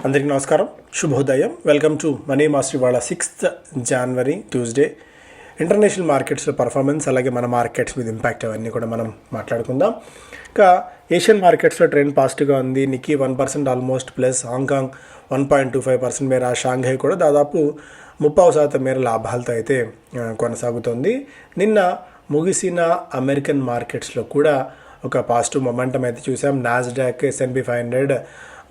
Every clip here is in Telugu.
అందరికీ నమస్కారం, శుభోదయం. Welcome to money master. ఇవాళ 6th January ట్యూస్డే ఇంటర్నేషనల్ మార్కెట్స్లో పర్ఫార్మెన్స్, అలాగే మన మార్కెట్స్ మీద ఇంపాక్ట్ అవన్నీ కూడా మనం మాట్లాడుకుందాం. ఇంకా ఏషియన్ మార్కెట్స్లో ట్రెండ్ పాజిటివ్గా ఉంది. నిక్కీ 1% ఆల్మోస్ట్ ప్లస్, హాంకాంగ్ 1.25% మేర, షాంఘై కూడా దాదాపు 30% మేర లాభాలతో అయితే కొనసాగుతోంది. నిన్న ముగిసిన అమెరికన్ మార్కెట్స్లో కూడా ఒక పాజిటివ్ మొమెంటం అయితే చూసాం. నాస్డాక్, S&P 500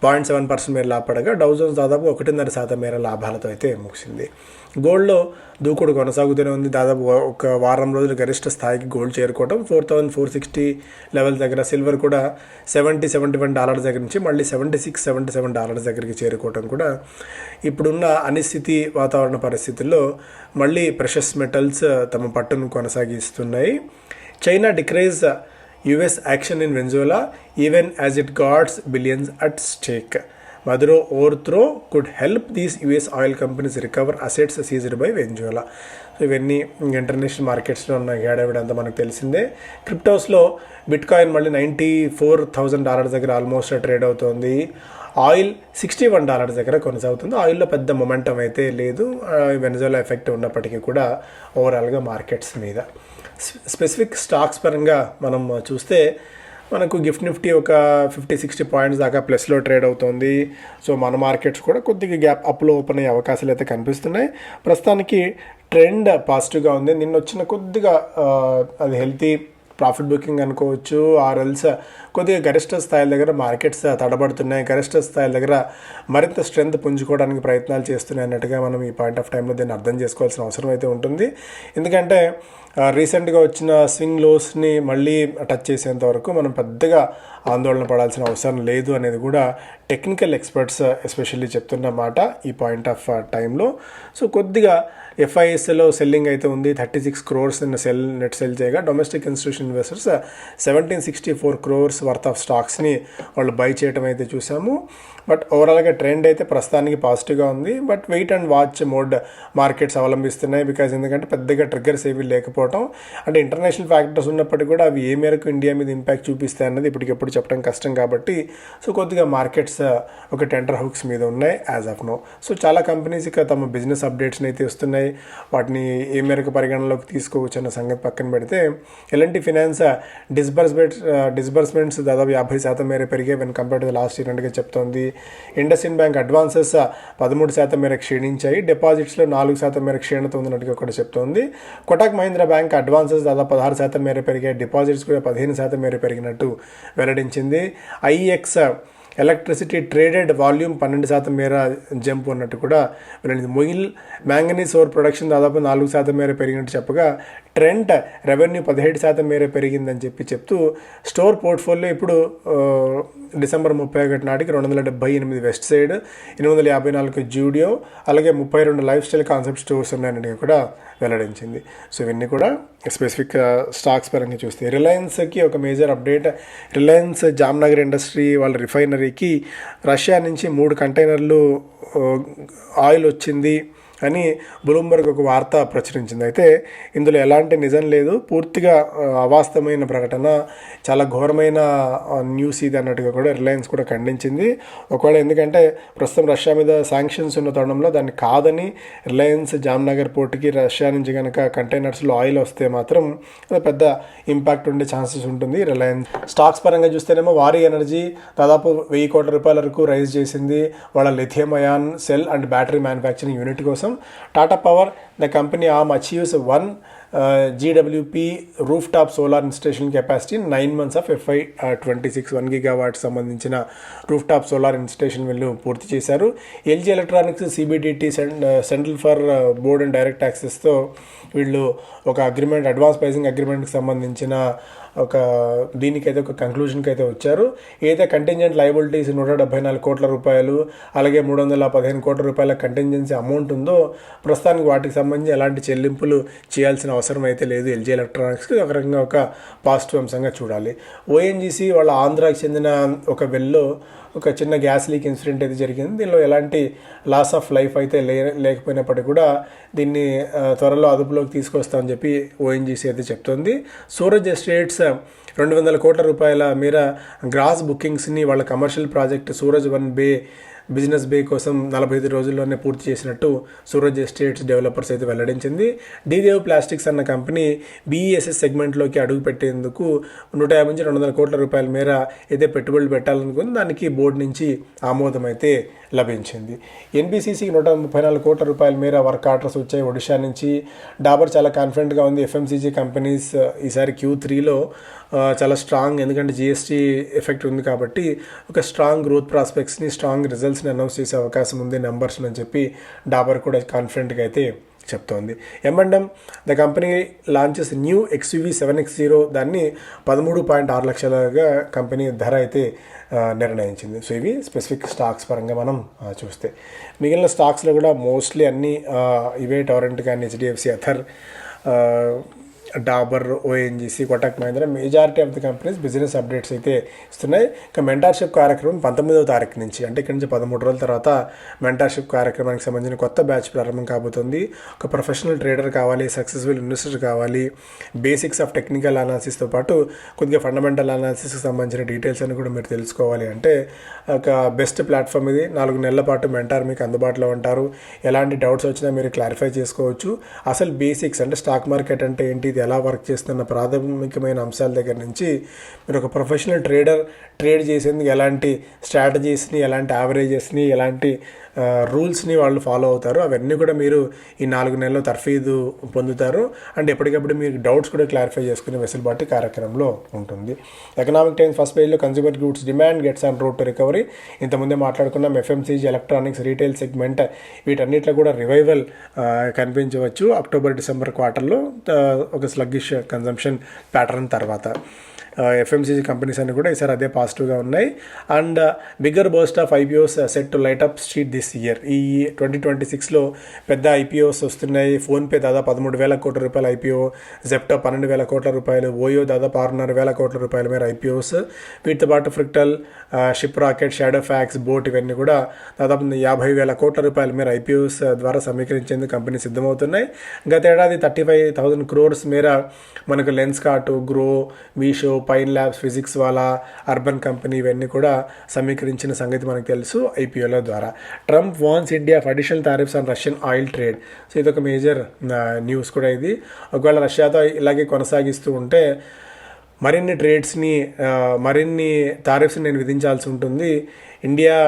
0.7% మేర లాభపడగా, డౌ జోన్స్ దాదాపు 1.5% మేర లాభాలతో అయితే ముగిసింది. గోల్డ్లో దూకుడు కొనసాగుతూనే ఉంది. దాదాపు ఒక వారం రోజులు గరిష్ట స్థాయికి గోల్డ్ చేరుకోవడం, 4,460 లెవెల్ దగ్గర. సిల్వర్ కూడా $71 దగ్గర నుంచి మళ్ళీ $76-77 దగ్గరికి చేరుకోవడం కూడా ఇప్పుడున్న అనిశ్చితి వాతావరణ పరిస్థితుల్లో మళ్ళీ ప్రెషస్ మెటల్స్ తమ పట్టును కొనసాగిస్తున్నాయి. China decrease US action in Venezuela even as it guards billions at stake. Maduro overthrow could help these US oil companies recover assets seized by Venezuela. So ఇవన్నీ ఇంటర్నేషనల్ మార్కెట్స్లో ఉన్న ఏడావిడంతా మనకు తెలిసిందే. క్రిప్టోస్లో బిట్కాయిన్ మళ్ళీ $94,000 దగ్గర ఆల్మోస్ట్ ట్రేడ్ అవుతోంది. ఆయిల్ $61 దగ్గర కొనసాగుతుంది. ఆయిల్లో పెద్ద మొమెంటం అయితే లేదు, వెనజులా ఎఫెక్ట్ ఉన్నప్పటికీ కూడా ఓవరాల్గా మార్కెట్స్ మీద. స్పెసిఫిక్ స్టాక్స్ పరంగా మనం చూస్తే మనకు గిఫ్ట్ నిఫ్టీ ఒక 50-60 పాయింట్స్ దాకా ప్లస్లో ట్రేడ్ అవుతుంది. సో మన మార్కెట్స్ కూడా కొద్దిగా గ్యాప్ అప్లో ఓపెన్ అయ్యే అవకాశాలు అయితే కనిపిస్తున్నాయి. ప్రస్తుతానికి ట్రెండ్ పాజిటివ్గా ఉంది. నిన్న వచ్చిన కొద్దిగా అది హెల్తీ ప్రాఫిట్ బుకింగ్ అనుకోవచ్చు, ఆర్ఎల్స్ కొద్దిగా గరిష్ట స్థాయిల దగ్గర మార్కెట్స్ తడబడుతున్నాయి. గరిష్ట స్థాయిల దగ్గర మరింత స్ట్రెంత్ పుంజుకోవడానికి ప్రయత్నాలు చేస్తున్నాయి అన్నట్టుగా మనం ఈ పాయింట్ ఆఫ్ టైంలో దీన్ని అర్థం చేసుకోవాల్సిన అవసరం అయితే ఉంటుంది. ఎందుకంటే రీసెంట్గా వచ్చిన స్వింగ్ లోస్ని మళ్ళీ టచ్ చేసేంత వరకు మనం పెద్దగా ఆందోళన పడాల్సిన అవసరం లేదు అనేది కూడా టెక్నికల్ ఎక్స్పర్ట్స్ ఎస్పెషల్లీ చెప్తున్న మాట ఈ పాయింట్ ఆఫ్ టైంలో. సో కొద్దిగా FISలో సెల్లింగ్ అయితే ఉంది. 36 crores నిన్న నెట్ సెల్ చేయగా, domestic institution investors 1764 crores worth of స్టాక్స్ని వాళ్ళు బై చేయడం అయితే చూసాము. బట్ ఓవరాల్గా ట్రెండ్ అయితే ప్రస్తుతానికి పాజిటివ్గా ఉంది. But wait and watch mode markets అవలంబిస్తున్నాయి. బికాజ్ ఎందుకంటే పెద్దగా ట్రిగ్గర్స్ ఏవి లేకపోవడం, అంటే ఇంటర్నేషనల్ ఫ్యాక్టర్స్ ఉన్నప్పటికీ కూడా అవి ఏ మేరకు ఇండియా మీద ఇంపాక్ట్ చూపిస్తాయి అన్నది ఇప్పటికెప్పుడు చెప్పడం కష్టం కాబట్టి సో కొద్దిగా మార్కెట్స్ ఒక టెండర్ హుక్స్ మీద ఉన్నాయి యాజ్ ఆఫ్ నో. సో చాలా కంపెనీస్ ఇక తమ బిజినెస్ అప్డేట్స్ని అయితే ఇస్తున్నాయి. వాటిని ఏ మేరకు పరిగణనలోకి తీసుకోవచ్చు అన్న సంగతి పక్కన పెడితే, L&T ఫైనాన్స్ డిస్బర్స్మెంట్స్ దాదాపు 50% మేర పెరిగే when compare to last year అన్నట్టుగా చెప్తోంది. ఇండస్ఇండ్ బ్యాంక్ అడ్వాన్సెస్ 13% మేర క్షీణించాయి. డిపాజిట్స్లో 4% మేర క్షీణత ఉందన్నట్టుగా కూడా చెప్తోంది. కోటక్ మహీంద్రా బ్యాంక్ అడ్వాన్సెస్ దాదాపు 16% మేర పెరిగాయి. డిపాజిట్స్ కూడా 15% మేర పెరిగినట్టు వెల్లడించింది. IEX ఎలక్ట్రిసిటీ ట్రేడెడ్ వాల్యూమ్ 12% మేర జంప్ ఉన్నట్టు కూడా వెళ్ళింది. మొయిల్ మ్యాంగనీస్ ఓర్ ప్రొడక్షన్ దాదాపు 4% మేర పెరిగినట్టు చెప్పగా, ట్రెంట్ రెవెన్యూ 17% మేర పెరిగిందని చెప్తూ స్టోర్ పోర్ట్ఫోలియో ఇప్పుడు డిసెంబర్ 31 నాటికి 278 వెస్ట్ సైడ్, 854 జూడియో, అలాగే 32 లైఫ్ స్టైల్ కాన్సెప్ట్ స్టోర్స్ ఉన్నాయని కూడా వెల్లడించింది. సో ఇవన్నీ కూడా స్పెసిఫిక్ స్టాక్స్ పరంగా చూస్తే, రిలయన్స్కి ఒక major update. Reliance Jamnagar industry వాళ్ళ రిఫైనరీకి రష్యా నుంచి 3 కంటైనర్లు ఆయిల్ వచ్చింది అని బ్లూంబర్గ్ ఒక వార్త ప్రచురించింది. అయితే ఇందులో ఎలాంటి నిజం లేదు, పూర్తిగా అవాస్తవమైన ప్రకటన, చాలా ఘోరమైన న్యూస్ ఇది అన్నట్టుగా కూడా రిలయన్స్ కూడా ఖండించింది. ఒకవేళ ఎందుకంటే ప్రస్తుతం రష్యా మీద శాంక్షన్స్ ఉన్న తరుణంలో దాన్ని కాదని రిలయన్స్ జామ్నగర్ పోర్టుకి రష్యా నుంచి కనుక కంటైనర్స్లో ఆయిల్ వస్తే మాత్రం అది పెద్ద ఇంపాక్ట్ ఉండే ఛాన్సెస్ ఉంటుంది. రిలయన్స్ స్టాక్స్ పరంగా చూస్తేనేమో వారీ ఎనర్జీ దాదాపు 1,000 కోట్ల రూపాయల వరకు రైజ్ చేసింది వాళ్ళ lithium ion cell and battery manufacturing unit కోసం. Tata Power, the company arm achieves 1 GWP rooftop solar installation capacity in 9 months of FY26. 1 gigawatt సంబంధించిన రూఫ్టాప్ సోలార్ ఇన్స్టలేషన్ వీళ్ళు పూర్తి చేశారు. LG electronics CBDT central for board and direct యాక్సెస్తో వీళ్ళు ఒక అగ్రిమెంట్, అడ్వాన్స్ ప్రైసింగ్ అగ్రిమెంట్కి సంబంధించిన ఒక దీనికైతే ఒక కంక్లూజన్కి అయితే వచ్చారు. ఏదైతే కంటింజెంట్ లయబిలిటీస్ 174 కోట్ల రూపాయలు, అలాగే 315 కోట్ల రూపాయల కంటింజెన్సీ అమౌంట్ ఉందో, ప్రస్తుతానికి వాటికి సంబంధించి ఎలాంటి చెల్లింపులు చేయాల్సిన అవసరం అయితే లేదు LG ఎలక్ట్రానిక్స్కి. ఒక రకంగా ఒక పాజిటివ్ అంశంగా చూడాలి. ONGC వాళ్ళ ఆంధ్రాకి చెందిన ఒక వెల్లో ఒక చిన్న గ్యాస్ లీక్ ఇన్సిడెంట్ అయితే జరిగింది. దీనిలో ఎలాంటి లాస్ ఆఫ్ లైఫ్ అయితే లేకపోయినప్పటికీ కూడా దీన్ని త్వరలో అదుపులోకి తీసుకొస్తామని చెప్పి ONGC అయితే చెప్తోంది. సూరజ్ ఎస్టేట్స్ 200 కోట్ల రూపాయల మేర గ్రాస్ బుకింగ్స్ని వాళ్ళ కమర్షియల్ ప్రాజెక్ట్ సూరజ్ 1 బే బిజినెస్ బే కోసం 45 రోజుల్లోనే పూర్తి చేసినట్టు సూరజ్ ఎస్టేట్స్ డెవలపర్స్ అయితే వెల్లడించింది. డీదేవ్ ప్లాస్టిక్స్ అన్న కంపెనీ BESS సెగ్మెంట్లోకి అడుగుపెట్టేందుకు 150 నుంచి 200 కోట్ల రూపాయల మేర అయితే పెట్టుబడులు పెట్టాలనుకుంది. దానికి బోర్డు నుంచి ఆమోదం అయితే లభించింది. NBCCకి 134 కోట్ల రూపాయల మేర వర్క్ ఆర్డర్స్ వచ్చాయి ఒడిషా నుంచి. డాబర్ చాలా కాన్ఫిడెంట్గా ఉంది. FMCG కంపెనీస్ ఈసారి Q3లో చాలా స్ట్రాంగ్, ఎందుకంటే GST ఎఫెక్ట్ ఉంది కాబట్టి ఒక స్ట్రాంగ్ గ్రోత్ ప్రాస్పెక్ట్స్ని, స్ట్రాంగ్ రిజల్ట్స్ని అనౌన్స్ చేసే అవకాశం ఉంది నెంబర్స్ అని చెప్పి డాబర్ కూడా కాన్ఫిడెంట్గా అయితే చెప్తోంది. M&M the company launches new XUV 7X0, దాన్ని 13.6 లక్షలుగా కంపెనీ ధర అయితే నిర్ణయించింది. సో ఇవి స్పెసిఫిక్ స్టాక్స్ పరంగా మనం చూస్తే, మిగిలిన స్టాక్స్లో కూడా మోస్ట్లీ అన్నీ ఇవే. టొరెంట్ కానీ, HDFC, other, Dabur, ONGC, Kotak Mahindra, majority of the companies business updates అయితే ఇస్తున్నాయి. ఇక మెంటార్షిప్ కార్యక్రమం 19వ తారీఖు నుంచి, అంటే ఇక్కడ నుంచి 13 రోజుల తర్వాత మెంటార్షిప్ కార్యక్రమానికి సంబంధించిన కొత్త బ్యాచ్ ప్రారంభం కాబోతుంది. ఒక ప్రొఫెషనల్ ట్రేడర్ కావాలి, సక్సెస్ఫుల్ ఇన్వెస్టర్ కావాలి, బేసిక్స్ ఆఫ్ టెక్నికల్ అనాలిసిస్తో పాటు కొద్దిగా ఫండమెంటల్ అనాలిసిస్కి సంబంధించిన డీటెయిల్స్ అని కూడా మీరు తెలుసుకోవాలి అంటే ఒక బెస్ట్ ప్లాట్ఫామ్ ఇది. 4 నెలల పాటు మెంటార్ మీకు అందుబాటులో ఉంటారు. ఎలాంటి డౌట్స్ వచ్చినా మీరు క్లారిఫై చేసుకోవచ్చు. అసలు బేసిక్స్ అంటే స్టాక్ మార్కెట్ అంటే ఏంటి, ఇది ఎలా వర్క్ చేస్తున్న ప్రాథమికమైన అంశాల దగ్గర నుంచి మీరు ఒక ప్రొఫెషనల్ ట్రేడ్ చేసేందుకు ఎలాంటి స్ట్రాటజీస్ని, ఎలాంటి యావరేజెస్ని, ఎలాంటి రూల్స్ని వాళ్ళు ఫాలో అవుతారు, అవన్నీ కూడా మీరు ఈ 4 నెలల్లో తర్ఫీదు పొందుతారు. అండ్ ఎప్పటికప్పుడు మీరు డౌట్స్ కూడా క్లారిఫై చేసుకునే వెసులుబాటు కార్యక్రమంలో ఉంటుంది. ఎకనామిక్ టైమ్స్ ఫస్ట్ పేజ్లో consumer goods demand gets on road to recovery. ఇంతకుముందే మాట్లాడుకున్నాం. FMCG, ఎలక్ట్రానిక్స్, రీటైల్ సెగ్మెంట్ వీటన్నిటిలో కూడా రివైవల్ కనిపించవచ్చు అక్టోబర్ డిసెంబర్ క్వార్టర్లో ఒక స్లగ్గిష్ కన్జంప్షన్ ప్యాటర్న్ తర్వాత. FMCG కంపెనీస్ అన్ని కూడా ఈసారి అదే పాజిటివ్గా ఉన్నాయి. And bigger burst of IPOs set to light up street this year. ఈ 2026లో పెద్ద IPOs వస్తున్నాయి. ఫోన్పే దాదాపు 13,000 కోట్ల రూపాయల IPO, జెప్టో 12,000 కోట్ల రూపాయలు, ఓయో దాదాపు 6,500 కోట్ల రూపాయల మేర IPOs. వీటితో పాటు Fractal, Shiprocket, Shadowfax, boAt ఇవన్నీ కూడా దాదాపు 50,000 కోట్ల రూపాయల మేర IPOs ద్వారా సమీకరించేందుకు కంపెనీ సిద్ధమవుతున్నాయి. గత ఏడాది 35,000 crores మేర మనకు Lenskart, Groww, Meesho, Pine Labs, Physics Wallah, Urban Company ఇవన్నీ కూడా సమీకరించిన సంగతి మనకు తెలుసు IPOల ద్వారా. Trump warns India of additional tariffs on Russian oil trade. So ఇదొక మేజర్ న్యూస్ కూడా ఇది. ఒకవేళ రష్యాతో ఇలాగే కొనసాగిస్తూ ఉంటే మరిన్ని ట్రేడ్స్ని, మరిన్ని టారిఫ్స్ని నేను విధించాల్సి ఉంటుంది. ఇండియా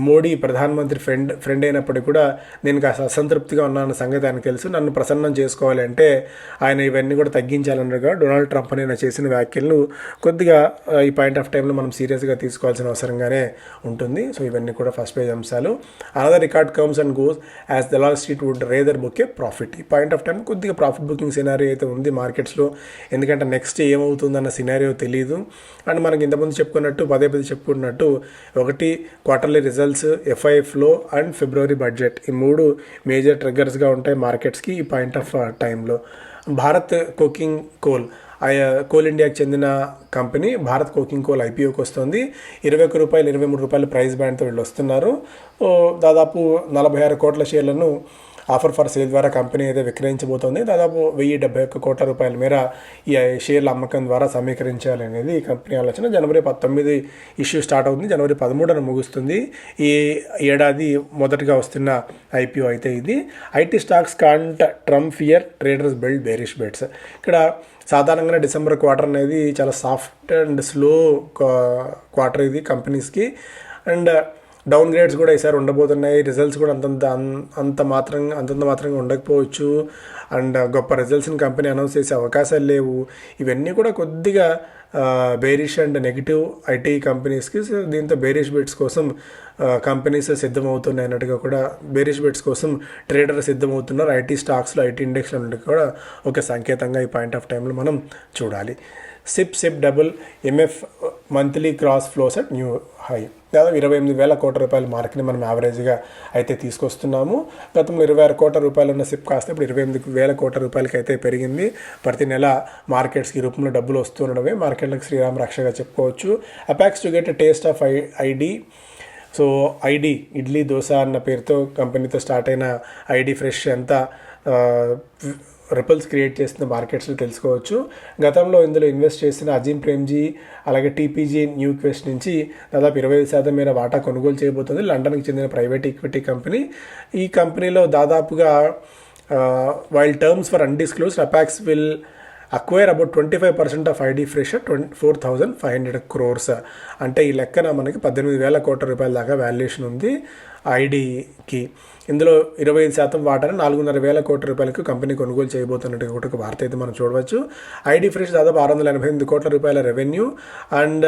మోడీ ప్రధానమంత్రి ఫ్రెండ్ అయినప్పటికీ కూడా నేను కాస్త అసంతృప్తిగా ఉన్నాన్న సంగతి ఆయనకు తెలుసు. నన్ను ప్రసన్నం చేసుకోవాలి అంటే ఆయన ఇవన్నీ కూడా తగ్గించాలన్నగా డొనాల్డ్ ట్రంప్ అని చేసిన వ్యాఖ్యలను కొద్దిగా ఈ పాయింట్ ఆఫ్ టైంలో మనం సీరియస్గా తీసుకోవాల్సిన అవసరంగానే ఉంటుంది. సో ఇవన్నీ కూడా ఫస్ట్ పేజ్ అంశాలు. Another record comes and goes as the Lal street would rather book a profit. ఈ పాయింట్ ఆఫ్ టైం కొద్దిగా ప్రాఫిట్ బుకింగ్ సినారియో అయితే ఉంది మార్కెట్స్లో, ఎందుకంటే నెక్స్ట్ ఏమవుతుందన్న సినారియో తెలియదు. అండ్ మనకి ఇంతకుముందు చెప్పుకున్నట్టు పదే చెప్పుకున్నట్టు ఒకటి క్వార్టర్లీ రిజల్ట్స్, FIFలో అండ్ ఫిబ్రవరి బడ్జెట్, ఈ 3 మేజర్ ట్రిగ్గర్స్గా ఉంటాయి మార్కెట్స్కి ఈ పాయింట్ ఆఫ్ టైంలో. భారత్ కోకింగ్ కోల్ ఇండియాకి చెందిన కంపెనీ భారత్ కోకింగ్ కోల్ IPOకి వస్తుంది. 21 రూపాయలు, 23 రూపాయలు ప్రైస్ బ్యాండ్తో వీళ్ళు వస్తున్నారు. దాదాపు 46 కోట్ల షేర్లను ఆఫర్ ఫర్ సేల్ ద్వారా కంపెనీ అయితే విక్రయించబోతోంది. దాదాపు 1,071 కోట్ల రూపాయల మేర ఈ షేర్ల అమ్మకం ద్వారా సమీకరించాలి అనేది కంపెనీ ఆలోచన. జనవరి 19 ఇష్యూ స్టార్ట్ అవుతుంది, జనవరి 13న ముగుస్తుంది. ఈ ఏడాది మొదటగా వస్తున్న IPO అయితే ఇది. IT stocks can't Trump fear, traders build bearish bets. ఇక్కడ సాధారణంగా డిసెంబర్ క్వార్టర్ అనేది చాలా సాఫ్ట్ అండ్ స్లో క్వార్టర్ ఇది కంపెనీస్కి. అండ్ డౌన్ గ్రేడ్స్ కూడా ఈసారి ఉండబోతున్నాయి. రిజల్ట్స్ కూడా అంతంత మాత్రంగా ఉండకపోవచ్చు. అండ్ గొప్ప రిజల్ట్స్ని కంపెనీ అనౌన్స్ చేసే అవకాశాలు లేవు. ఇవన్నీ కూడా కొద్దిగా బేరిష్ అండ్ నెగిటివ్ IT కంపెనీస్కి. దీంతో బేరిష్ బెట్స్ కోసం కంపెనీస్ సిద్ధమవుతున్నాయి అన్నట్టుగా కూడా బేరిష్ బెట్స్ కోసం ట్రేడర్ సిద్ధమవుతున్నారు. IT స్టాక్స్లో, IT ఇండెక్స్లో అన్నట్టు కూడా ఒక సంకేతంగా ఈ పాయింట్ ఆఫ్ టైంలో మనం చూడాలి. SIP double MF monthly cross flows at new high. దాదాపు 28,000 కోట్ల రూపాయల మార్క్ని మనం యావరేజ్గా అయితే తీసుకొస్తున్నాము. గతంలో 26 కోట్ల రూపాయలు ఉన్న సిప్ కాస్త ఇప్పుడు 28,000 కోట్ల రూపాయలకి అయితే పెరిగింది. ప్రతి నెల మార్కెట్స్కి రూపంలో డబ్బులు వస్తుండడమే మార్కెట్లకు శ్రీరామ రక్షగా చెప్పుకోవచ్చు. అపాక్స్ to get a taste of ID. So idli dosa అన్న పేరుతో కంపెనీతో స్టార్ట్ అయిన ID ఫ్రెష్ అంతా రిపల్స్ క్రియేట్ చేస్తున్న మార్కెట్స్లో తెలుసుకోవచ్చు. గతంలో ఇందులో ఇన్వెస్ట్ చేసిన అజీమ్ ప్రేమ్జీ అలాగే టీపీజీ న్యూ క్వెస్ట్ నుంచి దాదాపు 25% మేర వాటా కొనుగోలు చేయబోతుంది. లండన్కి చెందిన ప్రైవేట్ ఈక్విటీ కంపెనీ. ఈ కంపెనీలో దాదాపుగా while terms for undisclosed అపాక్స్ will acquire about 25% of ID fresh 4,500 crores. అంటే ఈ లెక్కన మనకి 18,000 కోట్ల రూపాయల దాకా వాల్యుయేషన్ ఉంది ఐడికి. ఇందులో 25% వాటాను 4,500 కోట్ల రూపాయలకు కంపెనీ కొనుగోలు చేయబోతున్నట్టు కూడా ఒక వార్త అయితే మనం చూడవచ్చు. ఐడి ఫ్రెష్ దాదాపు 688 కోట్ల రూపాయల రెవెన్యూ అండ్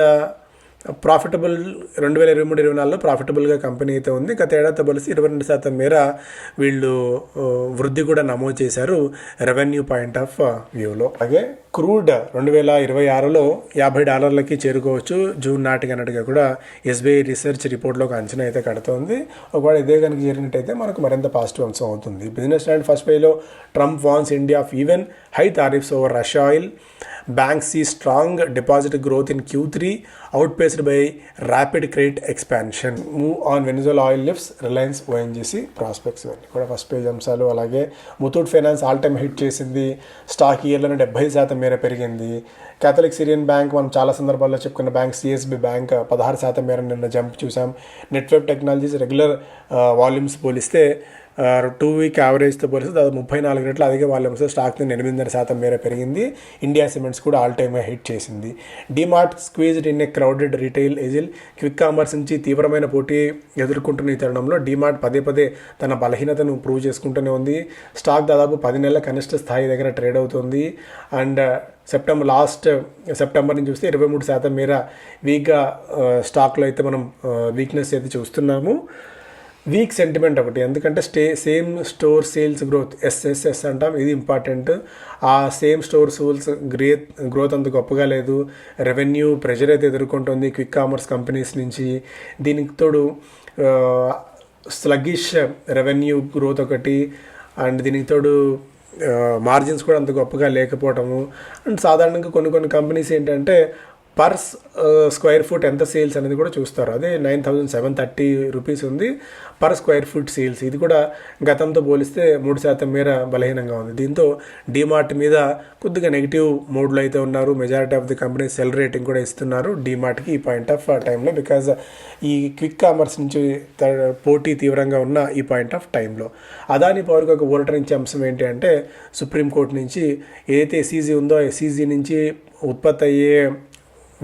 ప్రాఫిటబుల్ 2023-24లో ప్రాఫిటబుల్గా కంపెనీ అయితే ఉంది. గత ఏడాదితో పోలిసి 22% మేర వీళ్ళు వృద్ధి కూడా నమోదు చేశారు రెవెన్యూ పాయింట్ ఆఫ్ వ్యూలో. అలాగే క్రూడ్ 2026లో $50 చేరుకోవచ్చు జూన్ నాటికి అన్నట్టుగా కూడా ఎస్బీఐ రీసెర్చ్ రిపోర్ట్లో ఒక అంచనా అయితే కడుతోంది. ఒకవేళ ఇదే కనుక చేరినట్టయితే మనకు మరింత పాజిటివ్ అంశం అవుతుంది. బిజినెస్ స్టాండ్ ఫస్ట్ పేలో Trump warns India of even high tariffs over Russia oil. Banks see strong deposit growth in Q3 outpaced by rapid credit expansion. Move on Venezuela oil lifts Reliance ONGC prospects కూడా ఫస్ట్ పేజ్ అంశాలు. అలాగే Muthoot finance all time hit చేసింది. స్టాక్ ఇయర్లోనే 70% మేర పెరిగింది. క్యాథలిక్ సిరియన్ బ్యాంక్ మనం చాలా సందర్భాల్లో చెప్పుకున్న బ్యాంక్ సిఎస్బి బ్యాంక్ 16% మేర నిన్న జంప్ చూసాం. నెట్వర్క్ టెక్నాలజీస్ రెగ్యులర్ వాల్యూమ్స్ పోలిస్తే 2 వీక్ యావరేజ్తో పోలిస్తే దాదాపు 34 రెట్లు అధిక వాల్యూమ్స్ స్టాక్ 8.5% మేర పెరిగింది. ఇండియా సిమెంట్స్ కూడా ఆల్ టైమ్ హిట్ చేసింది. DMart squeezed in a crowded retail agile. Quick commerce నుంచి తీవ్రమైన పోటీ ఎదుర్కొంటున్న ఈ తరుణంలో డీమార్ట్ పదే తన బలహీనతను ప్రూవ్ చేసుకుంటూనే ఉంది. స్టాక్ దాదాపు 10 నెలల కనిష్ట స్థాయి దగ్గర ట్రేడ్ అవుతుంది. అండ్ సెప్టెంబర్ నుంచి చూస్తే 23% మేర వీక్గా స్టాక్లో అయితే మనం వీక్నెస్ అయితే చూస్తున్నాము. వీక్ సెంటిమెంట్ ఒకటి, ఎందుకంటే same store sales growth SSS అంటాం, ఇది ఇంపార్టెంట్. ఆ సేమ్ స్టోర్ సేల్స్ గ్రోత్ అంత గొప్పగా లేదు. రెవెన్యూ ప్రెషర్ అయితే ఎదుర్కొంటుంది క్విక్ కామర్స్ కంపెనీస్ నుంచి. దీనికి తోడు స్లగ్గిష్ రెవెన్యూ గ్రోత్ ఒకటి, అండ్ దీనికి తోడు మార్జిన్స్ కూడా అంత గొప్పగా లేకపోవటము. అండ్ సాధారణంగా కొన్ని కంపెనీస్ ఏంటంటే పర్ స్క్వేర్ ఫుట్ ఎంత సేల్స్ అనేది కూడా చూస్తారు. అదే 9,730 రూపీస్ ఉంది పర్ స్క్వేర్ ఫుట్ సేల్స్. ఇది కూడా గతంతో పోలిస్తే 3% మేర బలహీనంగా ఉంది. దీంతో డీమార్ట్ మీద కొద్దిగా నెగిటివ్ మోడ్లో అయితే ఉన్నారు. Majority of the company cell rating కూడా ఇస్తున్నారు డీమార్ట్కి ఈ పాయింట్ ఆఫ్ టైంలో, బికాజ్ ఈ క్విక్ కామర్స్ నుంచి పోటీ తీవ్రంగా ఉన్న ఈ పాయింట్ ఆఫ్ టైంలో. అదాని పవర్కి ఒక ఊరటనిచ్చే అంశం ఏంటి అంటే సుప్రీంకోర్టు నుంచి ఏదైతే ఎస్ఈజీ ఉందో ఎస్ఈజీ నుంచి ఉత్పత్తి అయ్యే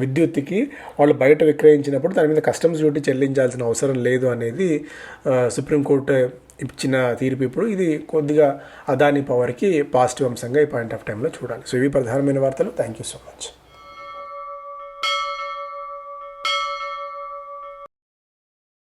విద్యుత్తుకి వాళ్ళు బయట విక్రయించినప్పుడు దాని మీద కస్టమ్స్ డ్యూటీ చెల్లించాల్సిన అవసరం లేదు అనేది సుప్రీంకోర్టు ఇచ్చిన తీర్పు. ఇప్పుడు ఇది కొద్దిగా అదాని పవర్కి పాజిటివ్ అంశంగా ఈ పాయింట్ ఆఫ్ టైంలో చూడాలి. సో ఇవి ప్రధానమైన వార్తలు. Thank you so much.